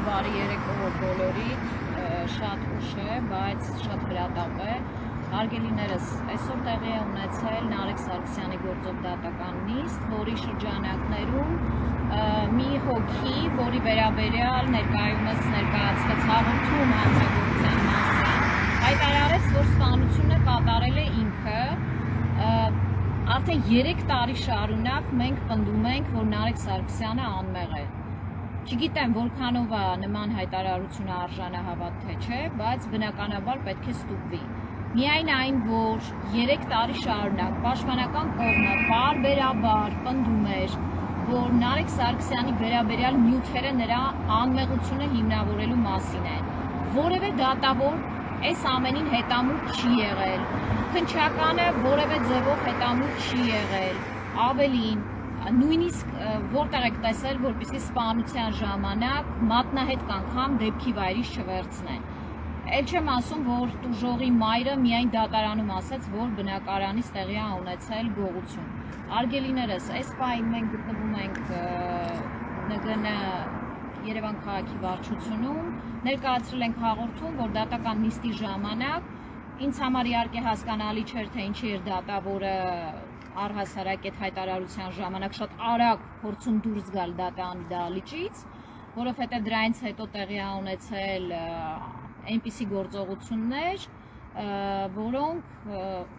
բարի երեկո բոլորիդ, շատ ուշ է, բայց շատ հրատապ է։ Հարգելիներս, այսօր տեղի է ունեցել Նարեկ Սարգսյանի գործով դատական նիստ, որի շրջանակներում մի հոգի, որի վերաբերյալ ներկայումս ներկայացվեց հաղորդում հանցագործության մասին, հայտարարեց, որ սպանությունը կատարել է ինքը։ Արդեն 3 տարի շարունակ մենք պնդում ենք, որ Նարեկ Սարգսյանը անմեղ է։ Չգիտեմ որքանով է նման հայտարարությունը արժանահավատ թե չէ, բայց բնականաբար պետք է ստուգվի։ Միայն այն, որ 3 տարի շարունակ պաշտպանական կողմը բարբերաբար պնդում էր, որ Նարեկ Սարգսյանի վերաբերյալ նյութերը նրա անմեղությունը հիմնավորելու մասին են։ Որևէ դատավոր այս ամենին հետամուտ չի եղել, քննչականը որևէ ձևով հետամուտ չի եղել, ավելին, նույնիսկ որտեղ եք տեսել, որպեսզի սպանության ժամանակ մատնահետք անգամ դեպքի վայրից չվերցնեն։ Էլ չեմ ասում, որ տուժողի մայրը միայն դատարանում ասաց, որ բնակարանից տեղի է ունեցել գողություն։ Արգելիներս, այս պահին մենք գտնվում ենք ՆԳՆ Երևան քաղաքի վարչությունում, ներկայացրել ենք հաղորդում, որ դատական նիստի ժամանակ ինձ համար իհարկե հասկանալի չէր, թե ինչի էր դատավորը առհասարակ այդ հայտարարության ժամանակ շատ արագ փորձում դուրս գալ դատանի դահլիճից, որովհետև դրանից հետո տեղի է ունեցել այնպիսի գործողություններ, որոնք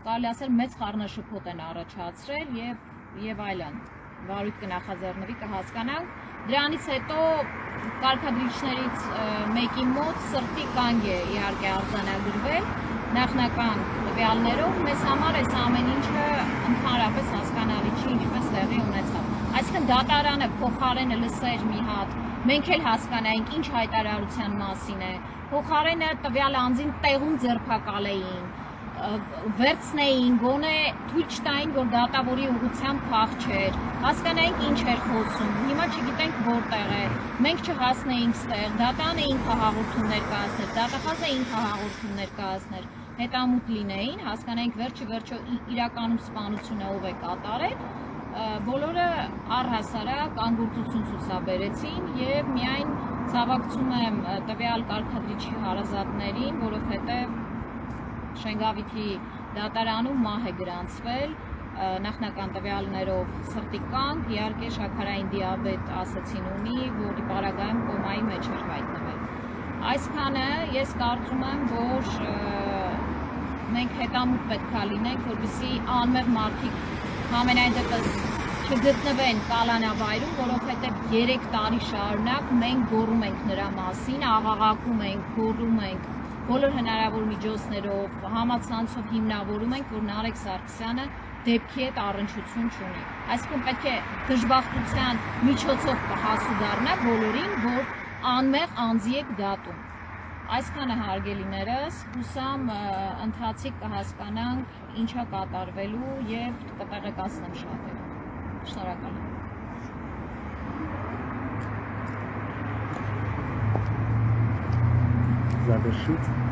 կարելի ասել մեծ խառնաշփոթ են առաջացրել եւ այլն։ Վարույթ կնախաձեռնվի, կհասկանանք։ Դրանից հետո կարգադրիչներից մեկի մոտ սրտի կանգ է իհարկե արձանագրվել նախնական տվյալներով, մեզ համար այս ամեն ինչը ընդհանրապես հասկանալի չի, ինչպես տեղի ունեցավ։ Այսինքն դատարանը փոխարենը լսեր մի հատ, մենք էլ հասկանայինք ինչ հայտարարության մասին է, փոխարենը տվյալ անձին տեղում ձերբակալեին, վերցնեին, գոնե թույլ չտային, որ դատավորի ուղղությամբ փախչեր, հասկանայինք ինչ էր խոսում, հիմա չգիտենք որտեղ է, մենք չհասնեինք ստեղ, դատանը ինքը հաղորդում ներկայացներ, դատախազը ինքը հաղորդում ներկայացներ, հետամուտ լինեին, հասկանայինք վերջը իրականում սպանությունը ով է կատարել, բոլորը առհասարակ անգործություն ցուցաբերեցին եւ միայն ցավակցում եմ տվյալ կարգադրիչի հարազատներին, որովհետեւ Շենգավիթի դատարանում մահ է գրանցվել նախնական տվյալներով սրտի կանգ, իհարկե շաքարային դիաբետ ասեցին ունի, որի պարագայում կոմայի մեջ էր հայտնվել։ Այսքանը ես կարծում եմ, որ մենք հետամուտ պետք է լինենք, որպեսզի անմեղ մարդիկ համենայն դեպս չգտնվեն կալանավայրում, որովհետև 3 տարի շարունակ մենք գոռում ենք նրա մասին, աղաղակում ենք, գոռում ենք բոլոր հնարավոր միջոցներով, համացանցով հիմնավորում ենք, որ Նարեկ Սարգսյանը դեպքի հետ առնչություն չունի։ Այսինքն պետք է դժբախտության միջոցով կհասու դառնա բոլորին, որ անմեղ անձի եք դատում։ Այսքանը հարգելիներս, հուսամ ընթացիկ կհասկանանք ինչա կատարվելու եւ կտեղեկացնեմ շատերը։ Շնորհակալ եմ։ Завершить.